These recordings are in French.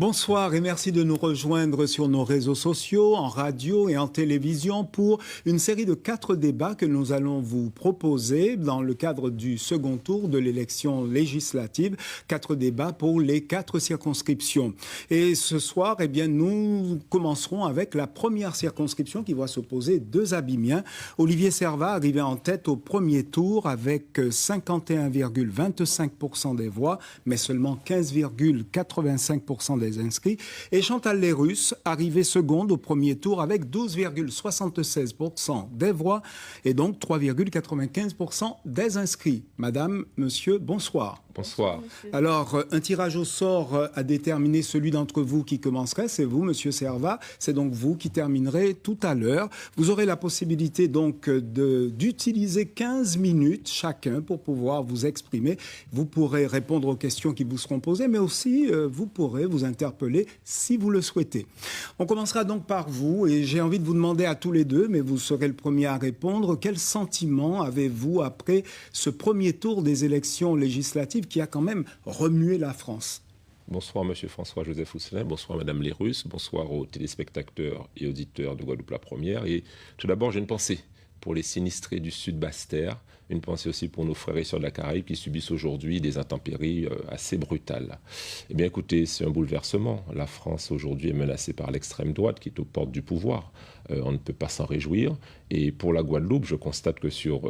Bonsoir et merci de nous rejoindre sur nos réseaux sociaux, en radio et en télévision pour une série de 4 débats que nous allons vous proposer dans le cadre du second tour de l'élection législative. 4 débats pour les 4 circonscriptions. Et ce soir, eh bien, nous commencerons avec la première circonscription qui va s'opposer 2 Abimiens. Olivier Servat arrivé en tête au premier tour avec 51,25% des voix, mais seulement 15,85% des inscrits. Et Chantal Lérus, arrivée seconde au premier tour avec 12,76% des voix et donc 3,95% des inscrits. Madame, monsieur, bonsoir. Bonsoir. Alors, un tirage au sort a déterminé celui d'entre vous qui commencerait. C'est vous, monsieur Servat. C'est donc vous qui terminerez tout à l'heure. Vous aurez la possibilité donc d'utiliser 15 minutes chacun pour pouvoir vous exprimer. Vous pourrez répondre aux questions qui vous seront posées, mais aussi vous pourrez vous interpeller si vous le souhaitez. On commencera donc par vous et j'ai envie de vous demander à tous les deux, mais vous serez le premier à répondre, quel sentiment avez-vous après ce premier tour des élections législatives qui a quand même remué la France? Bonsoir, monsieur François-Joseph Ousselin. Bonsoir, madame Lérus. Bonsoir aux téléspectateurs et auditeurs de Guadeloupe la Première. Et tout d'abord, j'ai une pensée pour les sinistrés du Sud Basse-Terre, une pensée aussi pour nos frères et sœurs de la Caraïbe qui subissent aujourd'hui des intempéries assez brutales. Eh bien, écoutez, c'est un bouleversement. La France, aujourd'hui, est menacée par l'extrême droite qui est aux portes du pouvoir. On ne peut pas s'en réjouir. Et pour la Guadeloupe, je constate que sur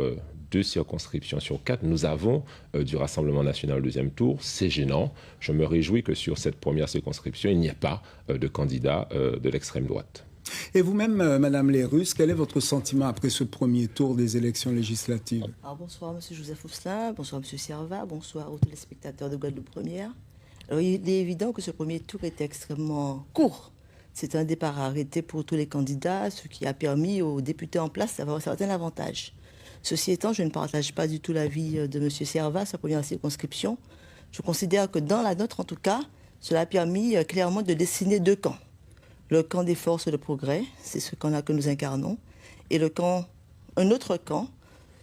2 circonscriptions sur 4, nous avons du Rassemblement national au deuxième tour. C'est gênant. Je me réjouis que sur cette première circonscription, il n'y ait pas de candidat de l'extrême droite. Et vous-même, Madame Lérus, quel est votre sentiment après ce premier tour des élections législatives? Alors, bonsoir, Monsieur Joseph Ousselin, bonsoir, Monsieur Servat, bonsoir aux téléspectateurs de Guadeloupe Première. Alors, il est évident que ce premier tour était extrêmement court. C'est un départ arrêté pour tous les candidats, ce qui a permis aux députés en place d'avoir un certain avantage. Ceci étant, je ne partage pas du tout l'avis de Monsieur Servat, sa première circonscription. Je considère que dans la nôtre, en tout cas, cela a permis clairement de dessiner 2 camps. Le camp des forces de progrès, c'est ce camp-là que nous incarnons, et un autre camp,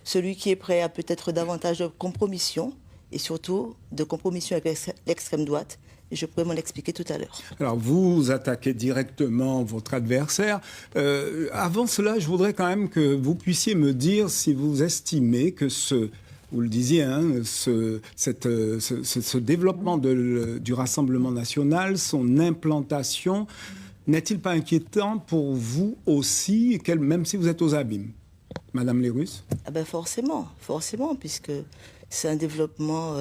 celui qui est prêt à peut-être davantage de compromission, et surtout de compromission avec l'extrême droite. Et je pourrais m'en expliquer tout à l'heure. Alors, vous attaquez directement votre adversaire. Avant cela, je voudrais quand même que vous puissiez me dire si vous estimez que vous le disiez, hein, ce développement du Rassemblement national, son implantation, n'est-il pas inquiétant pour vous aussi, même si vous êtes aux abîmes? Madame Lérus? Ah ben forcément, puisque c'est un développement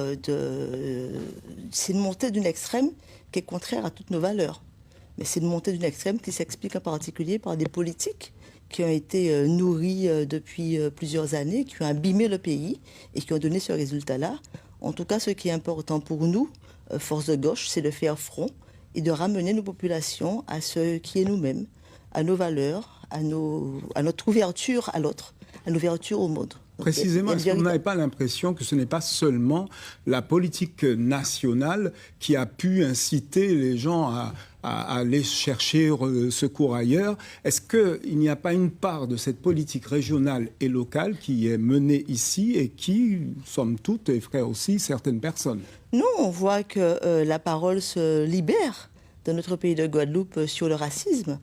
c'est une montée d'une extrême qui est contraire à toutes nos valeurs. Mais c'est une montée d'une extrême qui s'explique en particulier par des politiques qui ont été nourries depuis plusieurs années, qui ont abîmé le pays et qui ont donné ce résultat-là. En tout cas, ce qui est important pour nous, force de gauche, c'est de faire front et de ramener nos populations à ce qui est nous-mêmes, à nos valeurs, à notre ouverture à l'autre, à l'ouverture au monde. Précisément, est-ce que vous n'avez pas l'impression que ce n'est pas seulement la politique nationale qui a pu inciter les gens à aller chercher secours ailleurs? Est-ce qu'il n'y a pas une part de cette politique régionale et locale qui est menée ici et qui, somme toute, effraie aussi certaines personnes? Non, on voit que la parole se libère dans notre pays de Guadeloupe sur le racisme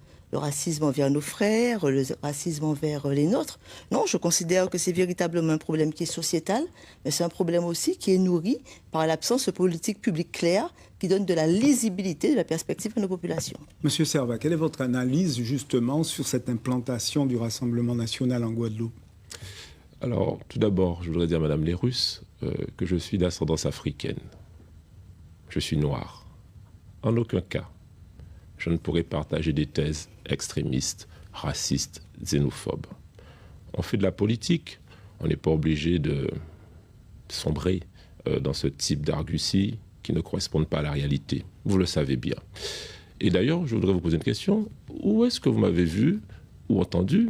envers nos frères, le racisme envers les nôtres. Non, je considère que c'est véritablement un problème qui est sociétal, mais c'est un problème aussi qui est nourri par l'absence de politique publique claire qui donne de la lisibilité, de la perspective à nos populations. Monsieur Servat, quelle est votre analyse justement sur cette implantation du Rassemblement national en Guadeloupe? Alors, tout d'abord, je voudrais dire à Madame Lérus que je suis d'ascendance africaine. Je suis noir. En aucun cas, je ne pourrais partager des thèses extrémistes, racistes, xénophobes. On fait de la politique, on n'est pas obligé de sombrer dans ce type d'arguties qui ne correspondent pas à la réalité. Vous le savez bien. Et d'ailleurs, je voudrais vous poser une question. Où est-ce que vous m'avez vu ou entendu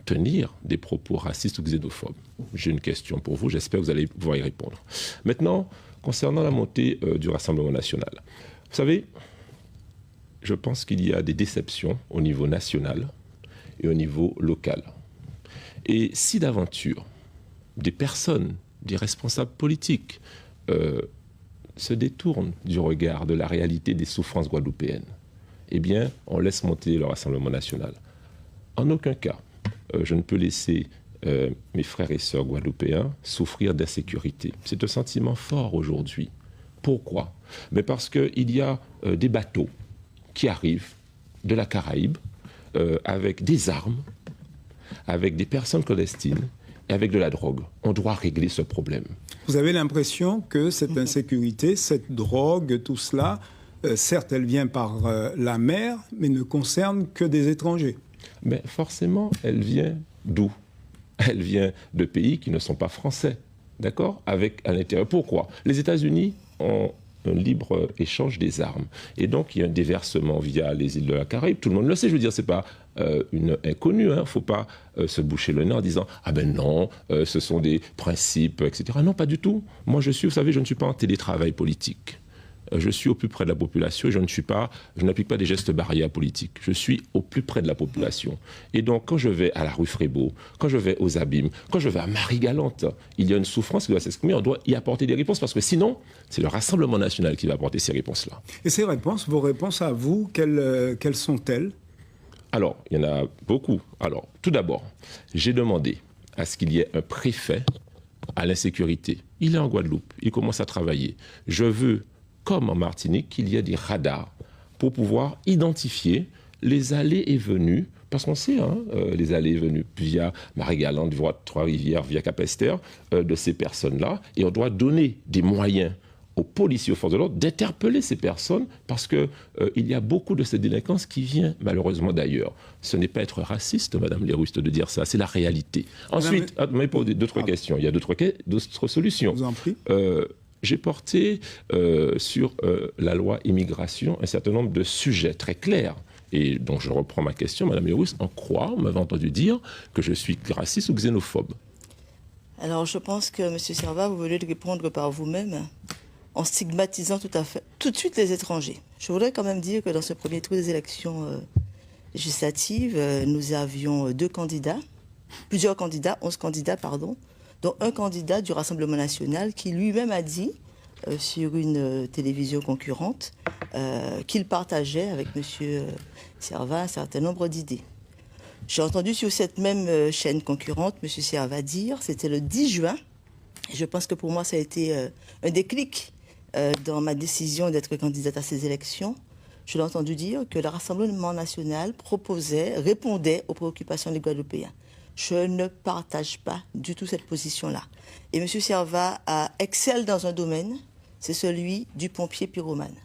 tenir des propos racistes ou xénophobes? J'ai une question pour vous, j'espère que vous allez pouvoir y répondre. Maintenant, concernant la montée du Rassemblement national, vous savez, je pense qu'il y a des déceptions au niveau national et au niveau local. Et si d'aventure, des personnes, des responsables politiques se détournent du regard de la réalité des souffrances guadeloupéennes, eh bien, on laisse monter le Rassemblement national. En aucun cas, je ne peux laisser mes frères et sœurs guadeloupéens souffrir d'insécurité. C'est un sentiment fort aujourd'hui. Pourquoi? Mais parce qu'il y a des bateaux qui arrivent de la Caraïbe avec des armes, avec des personnes clandestines et avec de la drogue. On doit régler ce problème. Vous avez l'impression que cette insécurité, cette drogue, tout cela, certes, elle vient par la mer, mais ne concerne que des étrangers. Mais forcément, elle vient d'où? Elle vient de pays qui ne sont pas français, d'accord? Avec à l'intérieur. Pourquoi? Les États-Unis ont un libre échange des armes. Et donc, il y a un déversement via les îles de la Caraïbe. Tout le monde le sait, je veux dire, c'est pas une inconnue. Il ne faut pas se boucher le nez en disant « Ah ben non, ce sont des principes, etc. » Non, pas du tout. Moi, vous savez, je ne suis pas en télétravail politique. Je suis au plus près de la population et je n'applique pas des gestes barrières politiques. Je suis au plus près de la population. Et donc, quand je vais à la rue Frébeau, quand je vais aux Abîmes, quand je vais à Marie-Galante, il y a une souffrance qui doit s'exprimer. On doit y apporter des réponses parce que sinon, c'est le Rassemblement national qui va apporter ces réponses-là. Et ces réponses, vos réponses à vous, quelles sont-elles? Alors, il y en a beaucoup. Alors, tout d'abord, j'ai demandé à ce qu'il y ait un préfet à l'insécurité. Il est en Guadeloupe, il commence à travailler. Je veux, comme en Martinique, qu'il y ait des radars pour pouvoir identifier les allées et venues, parce qu'on sait, les allées et venues via Marie-Galante, via Trois-Rivières, via Capesterre, de ces personnes-là, et on doit donner des moyens aux policiers, aux forces de l'ordre, d'interpeller ces personnes, parce qu'il y a beaucoup de cette délinquance qui vient malheureusement d'ailleurs. Ce n'est pas être raciste, Madame Lerust, de dire ça, c'est la réalité. Ensuite, vous m'avez posé d'autres questions, il y a d'autres solutions. Je vous en prie. J'ai porté sur la loi immigration un certain nombre de sujets très clairs. Et donc je reprends ma question, Madame Lerus, en quoi on m'avait entendu dire que je suis raciste ou xénophobe? Alors je pense que, M. Servat, vous venez de répondre par vous-même en stigmatisant tout de suite les étrangers. Je voudrais quand même dire que dans ce premier tour des élections législatives, nous avions 11 candidats, dont un candidat du Rassemblement national qui lui-même a dit sur une télévision concurrente qu'il partageait avec M. Servat un certain nombre d'idées. J'ai entendu sur cette même chaîne concurrente M. Servat dire, c'était le 10 juin, et je pense que pour moi ça a été un déclic dans ma décision d'être candidate à ces élections. Je l'ai entendu dire que le Rassemblement national répondait aux préoccupations des Guadeloupéens. Je ne partage pas du tout cette position-là. Et M. Servat excelle dans un domaine, c'est celui du pompier pyromane.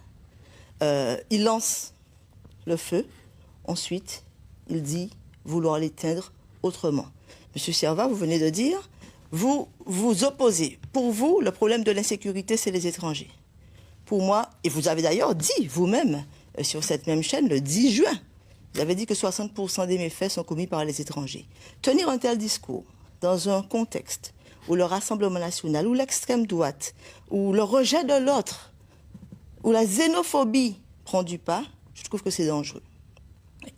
Il lance le feu, ensuite il dit vouloir l'éteindre autrement. M. Servat, vous venez de dire, vous vous opposez. Pour vous, le problème de l'insécurité, c'est les étrangers. Pour moi, et vous avez d'ailleurs dit vous-même sur cette même chaîne le 10 juin, vous avez dit que 60% des méfaits sont commis par les étrangers. Tenir un tel discours dans un contexte où le Rassemblement national, où l'extrême droite, où le rejet de l'autre, où la xénophobie prend du pas, je trouve que c'est dangereux.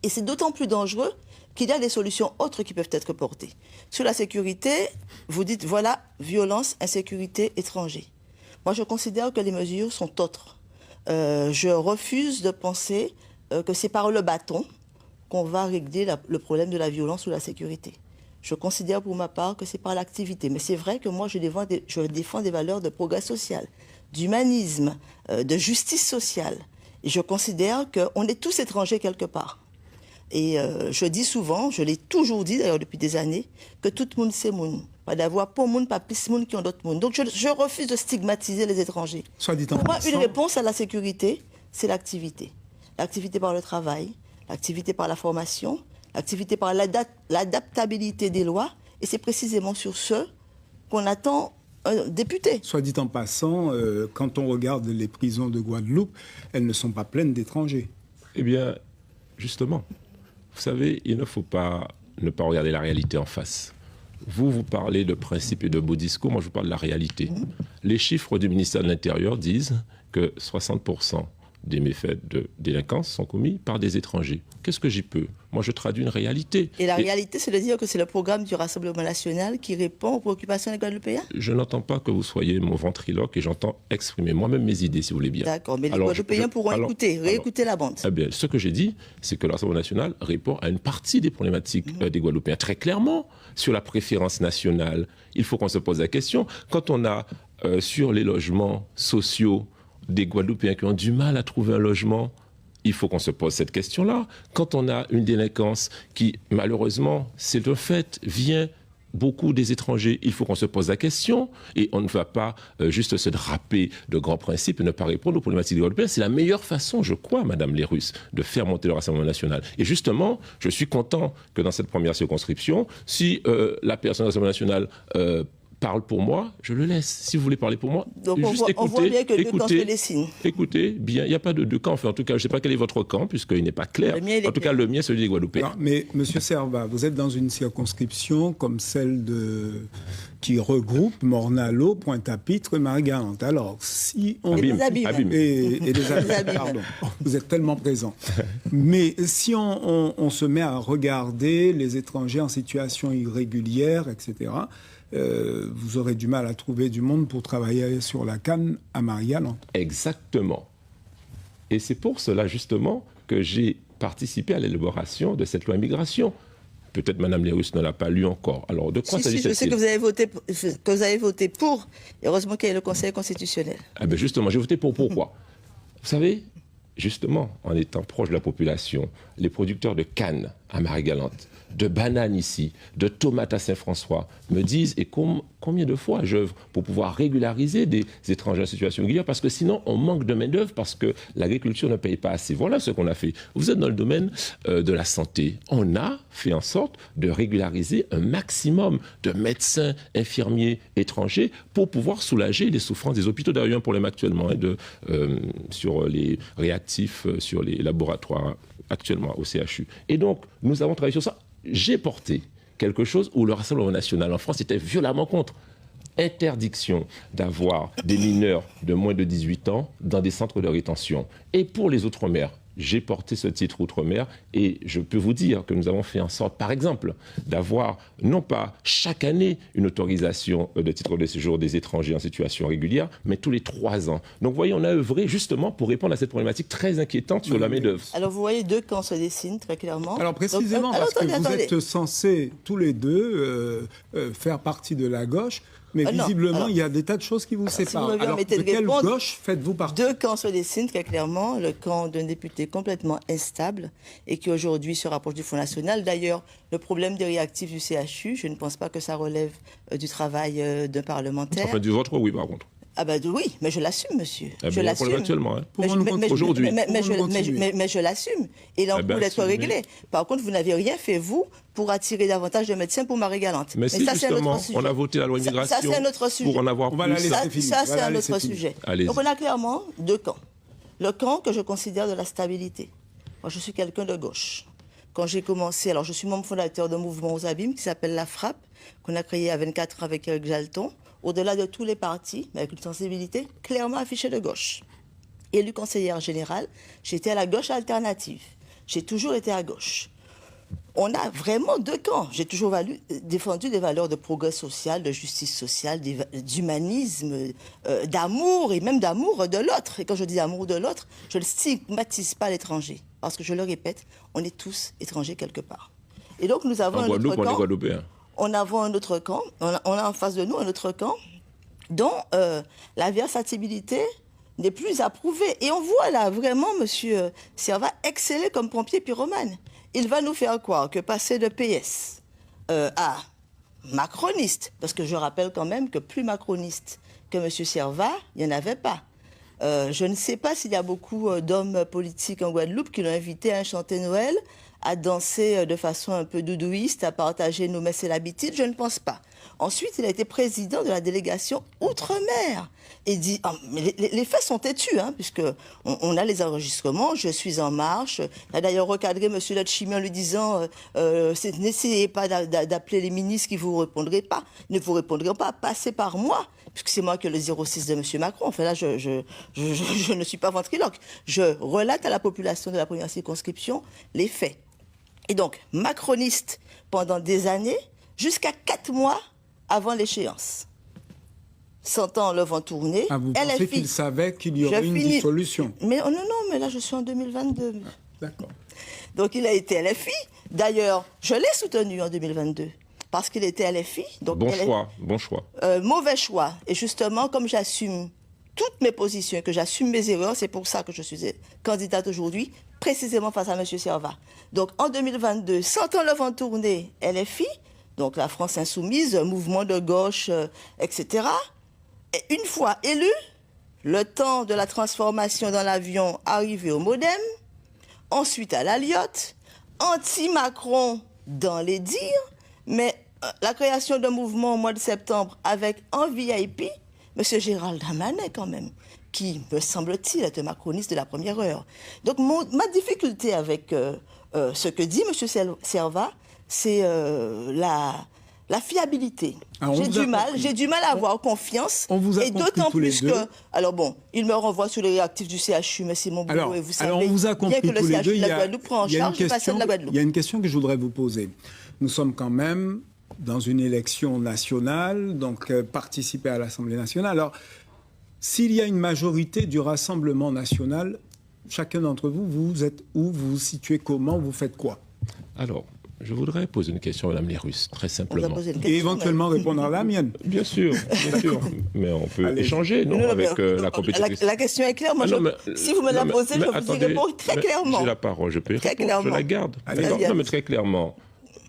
Et c'est d'autant plus dangereux qu'il y a des solutions autres qui peuvent être portées. Sur la sécurité, vous dites, voilà, violence, insécurité, étranger. Moi, je considère que les mesures sont autres. Je refuse de penser que c'est par le bâton qu'on va régler le problème de la violence ou la sécurité. Je considère pour ma part que c'est par l'activité. Mais c'est vrai que moi, je défends des valeurs de progrès social, d'humanisme, de justice sociale. Et je considère qu'on est tous étrangers quelque part. Et je dis souvent, je l'ai toujours dit d'ailleurs depuis des années, que tout le monde c'est moun. Pas d'avoir pour moun, pas plus moun qui ont d'autres moun. Donc je refuse de stigmatiser les étrangers. Pour moi, une réponse à la sécurité, c'est l'activité. L'activité par le travail, l'activité par la formation, l'activité par l'adaptabilité des lois. Et c'est précisément sur ce qu'on attend un député. Soit dit en passant, quand on regarde les prisons de Guadeloupe, elles ne sont pas pleines d'étrangers. Eh bien, justement, vous savez, il ne faut pas ne pas regarder la réalité en face. Vous parlez de principes et de beaux discours, moi je vous parle de la réalité. Les chiffres du ministère de l'Intérieur disent que 60% des méfaits de délinquance sont commis par des étrangers. Qu'est-ce que j'y peux? Moi, je traduis une réalité. Et la réalité, c'est de dire que c'est le programme du Rassemblement national qui répond aux préoccupations des Guadeloupéens? Je n'entends pas que vous soyez mon ventriloque et j'entends exprimer moi-même mes idées, si vous voulez bien. D'accord, mais les Guadeloupéens pourront réécouter la bande. Eh bien, ce que j'ai dit, c'est que le Rassemblement national répond à une partie des problématiques des Guadeloupéens. Très clairement, sur la préférence nationale, il faut qu'on se pose la question. Quand on a sur les logements sociaux des Guadeloupéens qui ont du mal à trouver un logement, il faut qu'on se pose cette question-là. Quand on a une délinquance qui, malheureusement, c'est un fait, vient beaucoup des étrangers, il faut qu'on se pose la question et on ne va pas juste se draper de grands principes et ne pas répondre aux problématiques des Guadeloupéens. C'est la meilleure façon, je crois, Madame Lérus, de faire monter le Rassemblement national. Et justement, je suis content que dans cette première circonscription, si la personne du Rassemblement national parle pour moi, je le laisse. Si vous voulez parler pour moi, donc juste on voit bien que deux camps se dessinent. Écoutez, bien, il n'y a pas de deux camps. Enfin, en tout cas, je ne sais pas quel est votre camp, puisqu'il n'est pas clair. En tout cas, le mien, celui des Guadeloupéens. Non, mais Monsieur Servat, vous êtes dans une circonscription comme celle qui regroupe Morne-à-l'Eau, Pointe-à-Pitre et Marie-Galante. Alors, si on... Abîme. Et les Abîmes, pardon. Vous êtes tellement présent. Mais si on se met à regarder les étrangers en situation irrégulière, etc., vous aurez du mal à trouver du monde pour travailler sur la canne à Marie-Galante. Exactement. Et c'est pour cela, justement, que j'ai participé à l'élaboration de cette loi immigration. Peut-être Mme Lérus ne l'a pas lu encore. Alors, de quoi s'agit-il? Je sais que vous avez voté pour. Heureusement qu'il y a le Conseil constitutionnel. Ah ben justement, j'ai voté pour pourquoi? Vous savez, justement, en étant proche de la population, les producteurs de canne à Marie-Galante, de bananes ici, de tomates à Saint-François, me disent et combien de fois j'œuvre pour pouvoir régulariser des étrangers en situation régulière, parce que sinon on manque de main-d'œuvre, parce que l'agriculture ne paye pas assez. Voilà ce qu'on a fait. Vous êtes dans le domaine de la santé. On a fait en sorte de régulariser un maximum de médecins, infirmiers étrangers pour pouvoir soulager les souffrances des hôpitaux. D'ailleurs, il y a un problème actuellement sur les réactifs, sur les laboratoires actuellement au CHU. Et donc, nous avons travaillé sur ça. J'ai porté quelque chose où le Rassemblement national en France était violemment contre. Interdiction d'avoir des mineurs de moins de 18 ans dans des centres de rétention. Et pour les Outre-mer, j'ai porté ce titre Outre-mer et je peux vous dire que nous avons fait en sorte, par exemple, d'avoir non pas chaque année une autorisation de titre de séjour des étrangers en situation régulière, mais tous les 3 ans. Donc, vous voyez, on a œuvré justement pour répondre à cette problématique très inquiétante sur la main-d'œuvre. Alors, vous voyez, deux camps se dessinent très clairement. Alors, précisément, parce que vous êtes censés tous les deux faire partie de la gauche. Mais visiblement, il y a des tas de choses qui vous séparent. Alors, de quelle gauche faites-vous partie? Deux camps se dessinent très clairement. Le camp d'un député complètement instable et qui aujourd'hui se rapproche du Front National. D'ailleurs, le problème des réactifs du CHU, je ne pense pas que ça relève du travail d'un parlementaire. Enfin, du vôtre, oui, par contre. Ah ben oui, mais je l'assume, monsieur. Je l'assume. Actuellement, hein. Aujourd'hui. Mais je l'assume. Et là, on peut l'être réglé. Par contre, vous n'avez rien fait, vous, pour attirer davantage de médecins pour Marie-Galante. Mais si, ça, justement, on a voté la loi immigration ça, c'est un autre sujet. Pour en avoir plus. Ça, c'est un autre sujet. Donc, on a clairement deux camps. Le camp que je considère de la stabilité. Moi, je suis quelqu'un de gauche. Quand j'ai commencé, alors je suis membre fondateur d'un mouvement aux Abîmes qui s'appelle La Frappe, qu'on a créé à 24 ans avec Éric Jalton. Au-delà de tous les partis, mais avec une sensibilité clairement affichée de gauche. Élue conseillère générale, j'étais à la gauche alternative. J'ai toujours été à gauche. On a vraiment deux camps. J'ai toujours défendu des valeurs de progrès social, de justice sociale, d'humanisme, d'amour, et même d'amour de l'autre. Et quand je dis amour de l'autre, je ne stigmatise pas l'étranger. Parce que, je le répète, on est tous étrangers quelque part. Et donc, nous avons un autre camp. On a un autre camp, on a en face de nous un autre camp dont la versatilité n'est plus approuvée. Et on voit là vraiment M. Servat exceller comme pompier pyromane. Il va nous faire croire que passer de PS à macroniste, parce que je rappelle quand même que plus macroniste que M. Servat, il n'y en avait pas. Je ne sais pas s'il y a beaucoup d'hommes politiques en Guadeloupe qui l'ont invité à chanter Noël, à danser de façon un peu doudouiste, à partager nos messes et l'habitude, je ne pense pas. Ensuite, il a été président de la délégation Outre-mer. Et dit, mais les faits sont têtus, hein, puisque on a les enregistrements, je suis en marche. Il a d'ailleurs recadré M. Letchimy en lui disant n'essayez pas d'appeler les ministres qui ne vous répondraient pas, passez par moi. puisque c'est moi qui ai le 06 de M. Macron. Enfin là, je ne suis pas ventriloque. Je relate à la population de la première circonscription les faits. Et donc, macroniste pendant des années, jusqu'à 4 mois avant l'échéance. Sentant le vent tourner, vous pensez qu'il savait qu'il y aurait une dissolution? Mais non, mais là, je suis en 2022. D'accord. Donc, il a été LFI. D'ailleurs, je l'ai soutenu en 2022. Parce qu'il était LFI. Donc bon choix. Mauvais choix. Et justement, comme j'assume toutes mes positions et que j'assume mes erreurs, c'est pour ça que je suis candidate aujourd'hui, précisément face à M. Servat. Donc, en 2022, sentant le vent tourner, LFI, donc la France Insoumise, mouvement de gauche, etc. Et une fois élu, le temps de la transformation dans l'avion arrivé au modem, ensuite à l'Aliotte, anti-Macron dans les dires, mais la création d'un mouvement au mois de septembre avec en VIP, M. Gérald Darmanin quand même, qui, me semble-t-il, est un macroniste de la première heure. Donc ma difficulté avec ce que dit M. Servat, c'est la fiabilité. J'ai du mal à avoir confiance. On vous a et d'autant plus que... Alors bon, il me renvoie sur les réactifs du CHU, mais c'est mon boulot. Et vous savez on vous a compris bien que le CHU de la Guadeloupe prend en charge le patient de la Guadeloupe. Il y a une question que je voudrais vous poser. Nous sommes quand même dans une élection nationale, donc participer à l'Assemblée nationale. Alors, s'il y a une majorité du Rassemblement national, chacun d'entre vous, vous êtes où, vous vous situez comment, vous faites quoi? Alors, je voudrais poser une question à Mme Lérus, très simplement. Et éventuellement répondre à la mienne. Bien sûr, mais on peut échanger, avec la compétition. La question est claire. Moi, si vous me la posez, je vous y réponds très clairement. J'ai la parole, je peux y répondre, je la garde. Non, mais très clairement,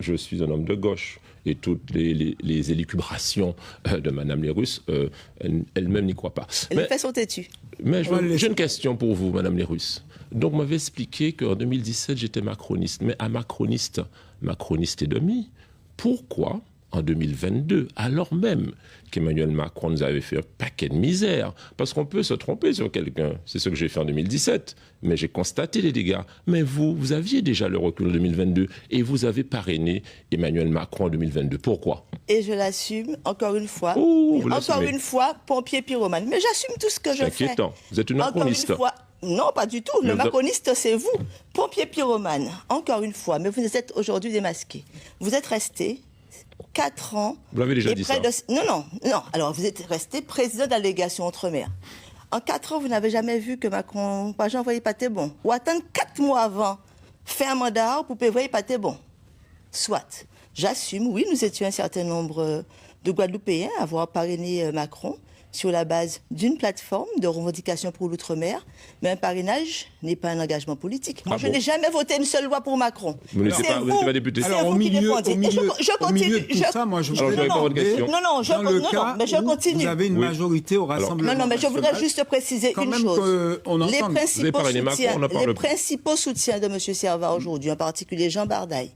je suis un homme de gauche. Et toutes les élucubrations de Mme Lérus, elle-même n'y croit pas. Les faits sont têtus. Mais j'ai une question pour vous, Mme Lérus. Donc, vous m'avez expliqué qu'en 2017, j'étais macroniste. Mais à macroniste et demi, pourquoi, en 2022, alors même qu'Emmanuel Macron nous avait fait un paquet de misère, parce qu'on peut se tromper sur quelqu'un, c'est ce que j'ai fait en 2017, mais j'ai constaté les dégâts. Mais vous aviez déjà le recul en 2022 et vous avez parrainé Emmanuel Macron en 2022. Pourquoi? Et je l'assume, encore une fois. Encore une fois, pompier pyromane. Mais j'assume tout ce que je fais. C'est inquiétant. Vous êtes une macroniste. Non, pas du tout. Le macroniste, c'est vous. Pompier pyromane, encore une fois. Mais vous êtes aujourd'hui démasqué. Vous êtes resté 4 ans. Vous l'avez déjà dit ça. Non. Alors, vous êtes resté président de la délégation Outre-mer. En 4 ans, vous n'avez jamais vu que Macron pas envoyé pâté bon. Ou attendre 4 mois avant, faire un mandat pour envoyer pâté bon. Soit. J'assume, oui, nous étions un certain nombre de Guadeloupéens à avoir parrainé Macron sur la base d'une plateforme de revendication pour l'outre-mer, mais un parrainage n'est pas un engagement politique. Moi, je n'ai jamais voté une seule loi pour Macron. Vous n'êtes pas député. Alors, au milieu de tout ça, moi, je voudrais mais je continue. Vous avez une majorité au Rassemblement national. Mais je voudrais juste préciser une chose. Les principaux soutiens de M. Servat aujourd'hui, en particulier Jean Bardaille,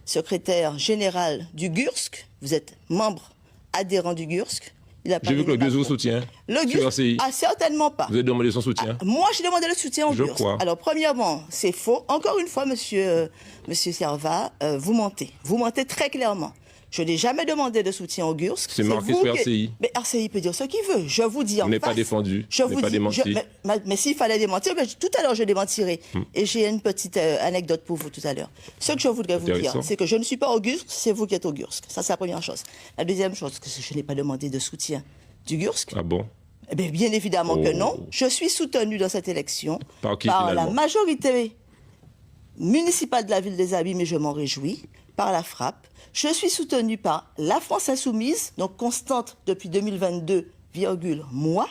secrétaire général du GURSC, vous êtes membre adhérent du GURSC. J'ai vu que le GURSC vous soutient. Le GURSC, certainement pas. Vous avez demandé son soutien? Moi, j'ai demandé le soutien au GURSC. Crois. Alors, premièrement, c'est faux. Encore une fois, monsieur Servat, vous mentez. Vous mentez très clairement. Je n'ai jamais demandé de soutien au GURSC. C'est marqué sur RCI. Mais RCI peut dire ce qu'il veut. Je vous dis en face. Vous n'êtes pas défendu. Je vous pas démenti. Mais s'il fallait démentir, tout à l'heure je démentirai. Et j'ai une petite anecdote pour vous tout à l'heure. Ce que je voudrais vous dire, c'est que je ne suis pas au GURSC, c'est vous qui êtes au GURSC. Ça, c'est la première chose. La deuxième chose, c'est que je n'ai pas demandé de soutien du GURSC. Ah bon? Bien évidemment que non. Je suis soutenu dans cette élection par la majorité municipale de la ville des Abîmes, et je m'en réjouis, par la frappe. Je suis soutenu par la France Insoumise, donc constante depuis 2022, moi.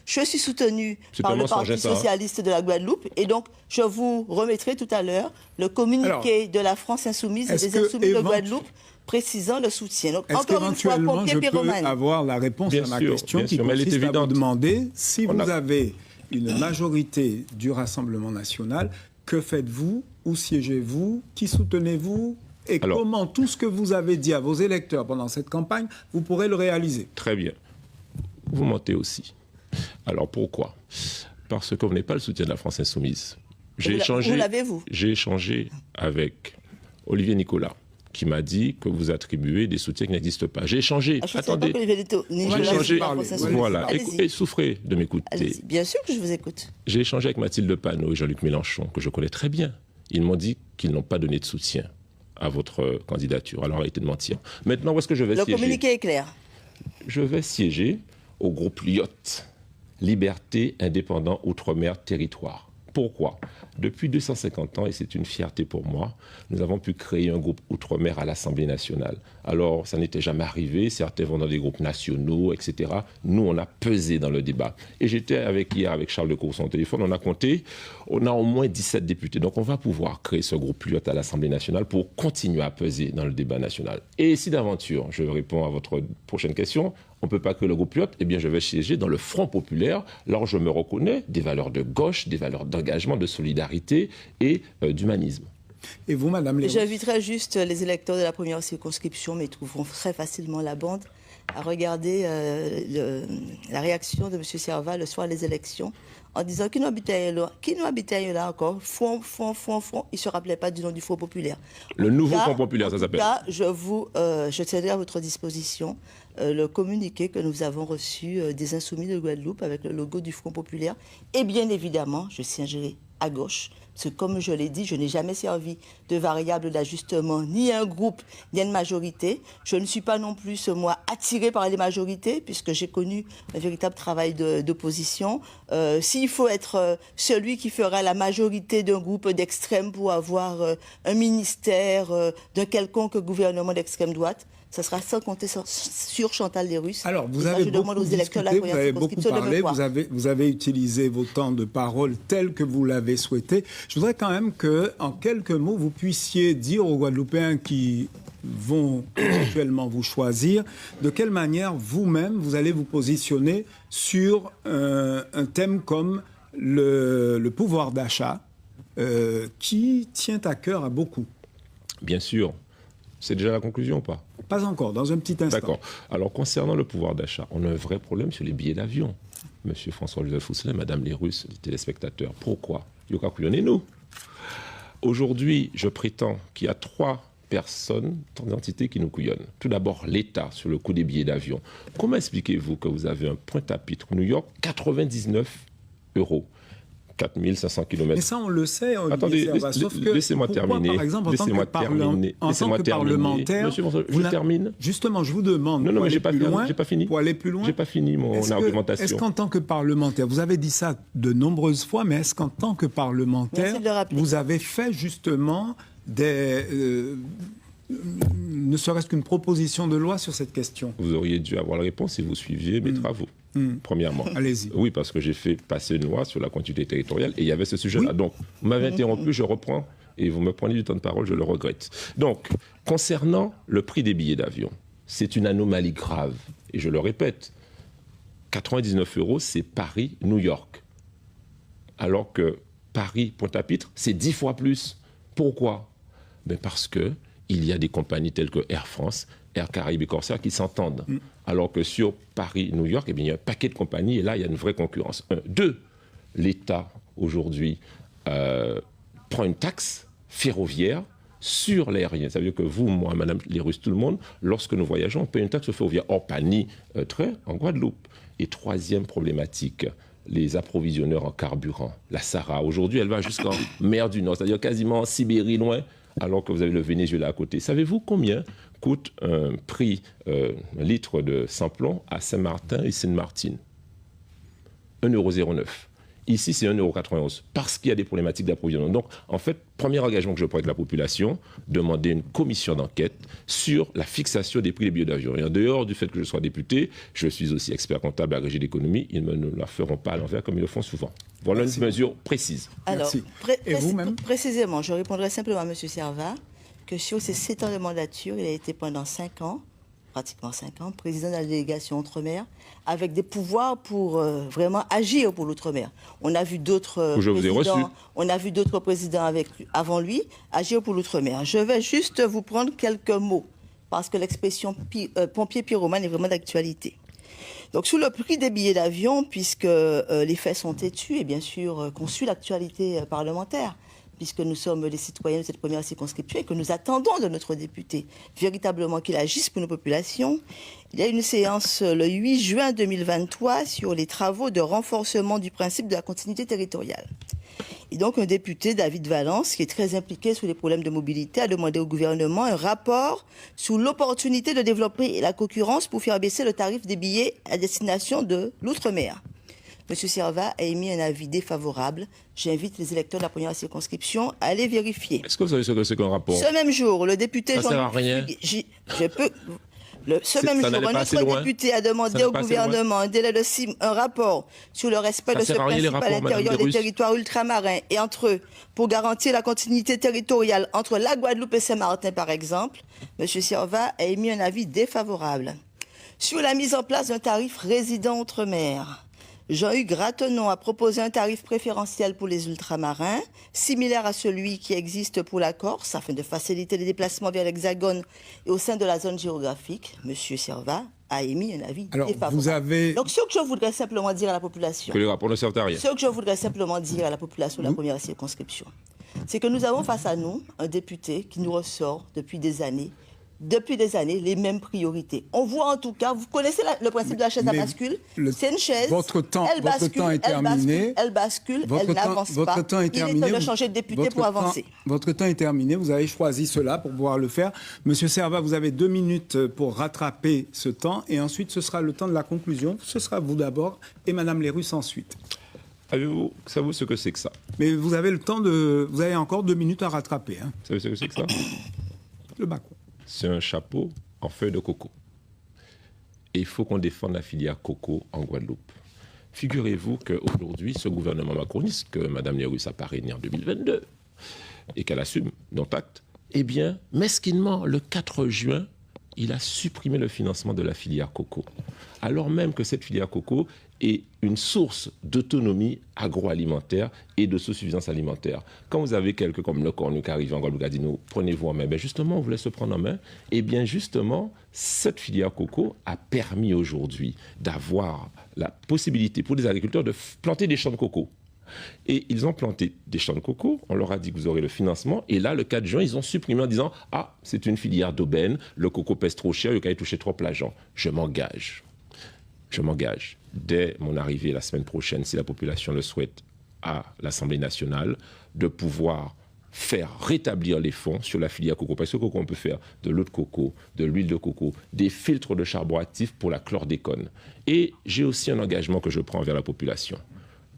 Je suis soutenu par le Parti socialiste de la Guadeloupe. Et donc, je vous remettrai tout à l'heure le communiqué de la France Insoumise et des Insoumis de Guadeloupe précisant le soutien. Donc, encore une fois, pompier pyromane. Je peux avoir la réponse à ma question qui consiste à vous demander si vous avez une majorité du Rassemblement national, que faites-vous? Où siégez-vous? Qui soutenez-vous? Et comment tout ce que vous avez dit à vos électeurs pendant cette campagne, vous pourrez le réaliser? Très bien. Vous mentez aussi. Alors pourquoi? Parce que vous n'avez pas le soutien de la France Insoumise. J'ai échangé avec Olivier Nicolas, qui m'a dit que vous attribuez des soutiens qui n'existent pas. J'ai échangé. Attendez. J'ai échangé. Voilà. Et souffrez de m'écouter. Bien sûr que je vous écoute. J'ai échangé avec Mathilde Panot et Jean-Luc Mélenchon, que je connais très bien. Ils m'ont dit qu'ils n'ont pas donné de soutien à votre candidature. Alors, arrêtez de mentir. Maintenant, où est-ce que je vais siéger ? Le communiqué est clair. Je vais siéger au groupe LIOT, Liberté, Indépendant, Outre-mer, Territoire. Pourquoi ? Depuis 250 ans, et c'est une fierté pour moi, nous avons pu créer un groupe Outre-mer à l'Assemblée nationale. Alors, ça n'était jamais arrivé, certains vont dans des groupes nationaux, etc. Nous, on a pesé dans le débat. Et j'étais hier avec Charles de Courson au téléphone, on a compté, on a au moins 17 députés. Donc, on va pouvoir créer ce groupe LIOT à l'Assemblée nationale pour continuer à peser dans le débat national. Et si d'aventure, je réponds à votre prochaine question, on ne peut pas créer le groupe LIOT, eh bien je vais siéger dans le Front populaire, là où je me reconnais des valeurs de gauche, des valeurs d'engagement, de solidarité et d'humanisme. Et vous, Madame Léon ? J'inviterai juste les électeurs de la première circonscription, mais ils trouveront très facilement la bande, à regarder la réaction de M. Serva le soir des élections, en disant qui nous habitait là encore, Front. Il ne se rappelait pas du nom du Front populaire. Le nouveau Front populaire, ça s'appelle. En tout cas, je tiendrai à votre disposition le communiqué que nous avons reçu des Insoumis de Guadeloupe avec le logo du Front populaire. Et bien évidemment, je siégerai à gauche. Parce que comme je l'ai dit, je n'ai jamais servi de variable d'ajustement, ni un groupe, ni une majorité. Je ne suis pas non plus, moi, attirée par les majorités, puisque j'ai connu un véritable travail d'opposition. S'il faut être celui qui fera la majorité d'un groupe d'extrême pour avoir un ministère d'un quelconque gouvernement d'extrême droite, ça sera sans compter sur Chantal Desrusses. Alors, vous avez beaucoup discuté, vous avez beaucoup parlé, vous avez utilisé vos temps de parole tels que vous l'avez souhaité. Je voudrais quand même que, en quelques mots, vous puissiez dire aux Guadeloupéens qui vont éventuellement vous choisir, de quelle manière vous-même, vous allez vous positionner sur un thème comme le pouvoir d'achat, qui tient à cœur à beaucoup. Bien sûr. C'est déjà la conclusion ou pas ? Pas encore, dans un petit instant. D'accord. Alors, concernant le pouvoir d'achat, on a un vrai problème sur les billets d'avion. Monsieur François-Joseph Fousselet, Madame les Russes, les téléspectateurs. Pourquoi ? Yoka nous. Aujourd'hui, je prétends qu'il y a 3 personnes, 3 entités qui nous couillonnent. Tout d'abord, l'État sur le coût des billets d'avion. Comment expliquez-vous que vous avez un Pointe-à-Pitre, New York, 99 €? 4500 km. Mais ça, on le sait. Attendez, laissez-moi terminer. Par exemple, en tant que parlementaire, je termine. Justement, je vous demande. Non, mais j'ai pas fini. Pour aller plus loin. J'ai pas fini mon argumentation. Est-ce qu'en tant que parlementaire, vous avez dit ça de nombreuses fois, mais est-ce qu'en tant que parlementaire, vous avez fait justement ne serait-ce qu'une proposition de loi sur cette question ? Vous auriez dû avoir la réponse si vous suiviez mes travaux. Premièrement. Allez-y. Oui, parce que j'ai fait passer une loi sur la continuité territoriale et il y avait ce sujet-là. Donc, vous m'avez interrompu, je reprends et vous me prenez du temps de parole, je le regrette. Donc, concernant le prix des billets d'avion, c'est une anomalie grave. Et je le répète, 99 €, c'est Paris-New York. Alors que Paris-Pointe-à-Pitre, c'est 10 fois plus. Pourquoi ? Parce qu'il y a des compagnies telles que Air France, Air Caraïbes et Corsair qui s'entendent. Alors que sur Paris-New York, il y a un paquet de compagnies et là, il y a une vraie concurrence. 2, l'État, aujourd'hui, prend une taxe ferroviaire sur l'aérien. Ça veut dire que vous, moi, Madame les Russes, tout le monde, lorsque nous voyageons, on paye une taxe ferroviaire. Or, pas ni train en Guadeloupe. Et 3e problématique, les approvisionneurs en carburant. La Sahara, aujourd'hui, elle va jusqu'en mer du Nord, c'est-à-dire quasiment en Sibérie, loin, alors que vous avez le Venezuela à côté. Savez-vous combien coûte un prix, un litre de sans-plomb à Saint-Martin et Sainte-Martine ? 1,09 €. Ici, c'est 1,91 € parce qu'il y a des problématiques d'approvisionnement. Donc, en fait, premier engagement que je prends avec la population, demander une commission d'enquête sur la fixation des prix des billets d'avion. Et en dehors du fait que je sois député, je suis aussi expert comptable agrégé d'économie. Ils ne la feront pas à l'envers comme ils le font souvent. Voilà une mesure précise. Alors, et vous-même ? Précisément, je répondrai simplement à M. Serva que sur ces 7 ans de mandature, il a été pendant 5 ans, pratiquement 5 ans, président de la délégation Outre-mer, avec des pouvoirs pour vraiment agir pour l'Outre-mer. On a vu d'autres présidents avant lui agir pour l'Outre-mer. Je vais juste vous prendre quelques mots, parce que l'expression pompier pyromane est vraiment d'actualité. Donc, sous le prix des billets d'avion, puisque les faits sont têtus et bien sûr qu'on suit l'actualité parlementaire, puisque nous sommes les citoyens de cette première circonscription et que nous attendons de notre député véritablement qu'il agisse pour nos populations. Il y a une séance le 8 juin 2023 sur les travaux de renforcement du principe de la continuité territoriale. Et donc un député, David Valence, qui est très impliqué sur les problèmes de mobilité, a demandé au gouvernement un rapport sur l'opportunité de développer la concurrence pour faire baisser le tarif des billets à destination de l'outre-mer. M. Servat a émis un avis défavorable. J'invite les électeurs de la première circonscription à aller vérifier. Est-ce que vous savez ce que c'est qu'un rapport? Ce même jour, le député Ça sert à rien. Ce même jour, notre député a demandé au gouvernement un délai de un rapport sur le respect de ce principe à l'intérieur des territoires ultramarins et entre eux pour garantir la continuité territoriale entre la Guadeloupe et Saint-Martin, par exemple. M. Servat a émis un avis défavorable. Sur la mise en place d'un tarif résident outre-mer, Jean-Hugues Grattenon a proposé un tarif préférentiel pour les ultramarins, similaire à celui qui existe pour la Corse, afin de faciliter les déplacements vers l'Hexagone et au sein de la zone géographique. Monsieur Servat a émis un avis défavorable. Donc, ce que je voudrais simplement dire à la population... Que les rapports ne servent à rien. Ce que je voudrais simplement dire à la population de la première circonscription, c'est que nous avons face à nous un député qui nous ressort depuis des années les mêmes priorités. On voit en tout cas, vous connaissez le principe de la chaise à bascule. C'est une chaise, votre temps est terminé. Elle bascule, elle n'avance pas. Votre temps est terminé. Il est temps de changer de député pour avancer. Votre temps est terminé, vous avez choisi cela pour pouvoir le faire. Monsieur Servat, vous avez 2 minutes pour rattraper ce temps et ensuite ce sera le temps de la conclusion. Ce sera vous d'abord et Madame Lérus ensuite. Savez-vous ce que c'est que ça? Mais vous avez le temps vous avez encore 2 minutes à rattraper. Hein. Vous savez ce que c'est que ça? Le bacon. C'est un chapeau en feuille de coco. Et il faut qu'on défende la filière coco en Guadeloupe. Figurez-vous qu'aujourd'hui, ce gouvernement macroniste, que Mme Lérus a parrainé en 2022, et qu'elle assume, dont acte, eh bien, mesquinement, le 4 juin, il a supprimé le financement de la filière coco. Alors même que cette filière coco est une source d'autonomie agroalimentaire et de suffisance alimentaire. Quand vous avez quelqu'un comme le Cornu qui arrive en Guadeloupe et dit nous, prenez-vous en main, bien justement, on voulait se prendre en main. Et bien justement, cette filière coco a permis aujourd'hui d'avoir la possibilité pour des agriculteurs de planter des champs de coco. Et ils ont planté des champs de coco, on leur a dit que vous aurez le financement, et là, le 4 juin, ils ont supprimé en disant « Ah, c'est une filière d'aubaine, le coco pèse trop cher, il faut toucher trop l'argent. » Je m'engage, dès mon arrivée la semaine prochaine, si la population le souhaite, à l'Assemblée nationale, de pouvoir faire rétablir les fonds sur la filière coco. Parce que coco, on peut faire de l'eau de coco, de l'huile de coco, des filtres de charbon actif pour la chlordécone. Et j'ai aussi un engagement que je prends envers la population.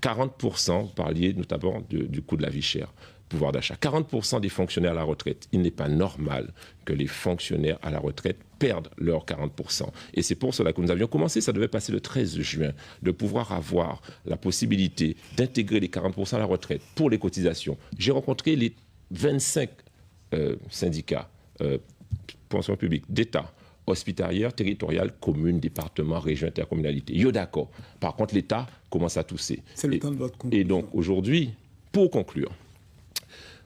40%, vous parliez notamment du coût de la vie chère, pouvoir d'achat. 40% des fonctionnaires à la retraite. Il n'est pas normal que les fonctionnaires à la retraite perdent leurs 40%. Et c'est pour cela que nous avions commencé, ça devait passer le 13 juin, de pouvoir avoir la possibilité d'intégrer les 40% à la retraite pour les cotisations. J'ai rencontré les 25 syndicats, pensions publiques, d'État, hospitalière, territoriale, commune, département, région, intercommunalité. Yo d'accord. Par contre, l'État commence à tousser. C'est le temps de votre conclusion. Et donc, aujourd'hui, pour conclure,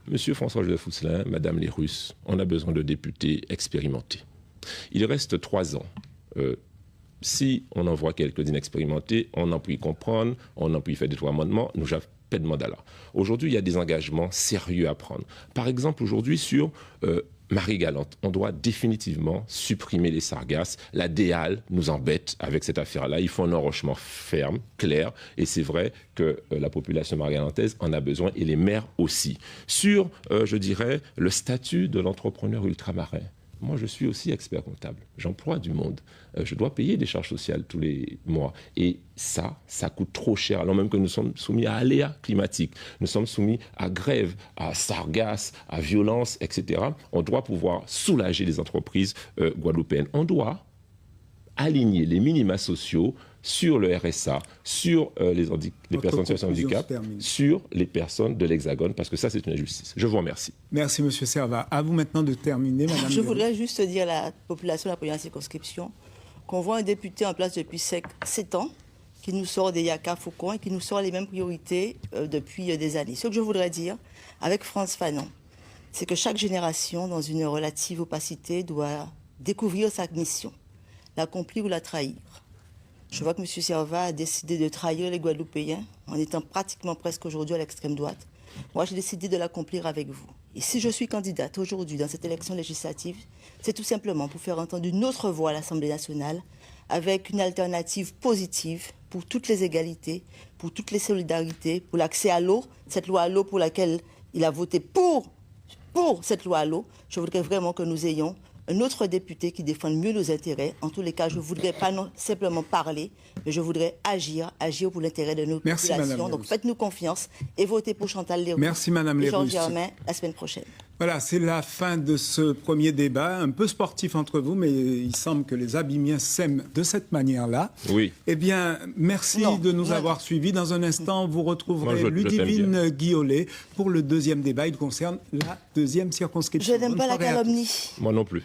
Monsieur François-Joseph Fousselin, Madame Lérus, on a besoin de députés expérimentés. Il reste 3 ans. Si on envoie quelques inexpérimentés, on en peut y comprendre, on en peut y faire des 3 amendements, nous n'avons pas de mandat là. Aujourd'hui, il y a des engagements sérieux à prendre. Par exemple, aujourd'hui, sur Marie-Galante, on doit définitivement supprimer les sargasses. La DEAL nous embête avec cette affaire-là. Il faut un enrochement ferme, clair, et c'est vrai que la population marie-galantaise en a besoin, et les maires aussi. Sur, je dirais, le statut de l'entrepreneur ultramarin. Moi, je suis aussi expert comptable. J'emploie du monde. Je dois payer des charges sociales tous les mois. Et ça coûte trop cher. Alors même que nous sommes soumis à aléas climatiques, nous sommes soumis à grève, à sargasses, à violence, etc. On doit pouvoir soulager les entreprises guadeloupéennes. On doit aligner les minima sociaux sur le RSA, sur les personnes en situation de handicap, sur les personnes de l'Hexagone, parce que ça, c'est une injustice. Je vous remercie. Merci, M. Servat. À vous maintenant de terminer, Madame. Je voudrais juste dire à la population de la première circonscription qu'on voit un député en place depuis 7 ans, qui nous sort des Yaka Faucon et qui nous sort les mêmes priorités depuis des années. Ce que je voudrais dire avec Frantz Fanon, c'est que chaque génération, dans une relative opacité, doit découvrir sa mission, l'accomplir ou la trahir. Je vois que M. Servat a décidé de trahir les Guadeloupéens en étant pratiquement presque aujourd'hui à l'extrême droite. Moi, j'ai décidé de l'accomplir avec vous. Et si je suis candidate aujourd'hui dans cette élection législative, c'est tout simplement pour faire entendre une autre voix à l'Assemblée nationale, avec une alternative positive pour toutes les égalités, pour toutes les solidarités, pour l'accès à l'eau, cette loi à l'eau pour laquelle il a voté pour cette loi à l'eau. Je voudrais vraiment que nous ayons un autre député qui défende mieux nos intérêts. En tous les cas, je ne voudrais pas simplement parler, mais je voudrais agir pour l'intérêt de nos populations. Donc faites-nous confiance et votez pour Chantal Leroux. Merci Madame Leroux. Et Georges Germain la semaine prochaine. Voilà, c'est la fin de ce premier débat, un peu sportif entre vous, mais il semble que les Abimiens s'aiment de cette manière-là. Oui. Eh bien, merci de nous avoir suivis. Dans un instant, vous retrouverez Ludivine Guiolet pour le deuxième débat. Il concerne la deuxième circonscription. Je n'aime pas la calomnie. Moi non plus.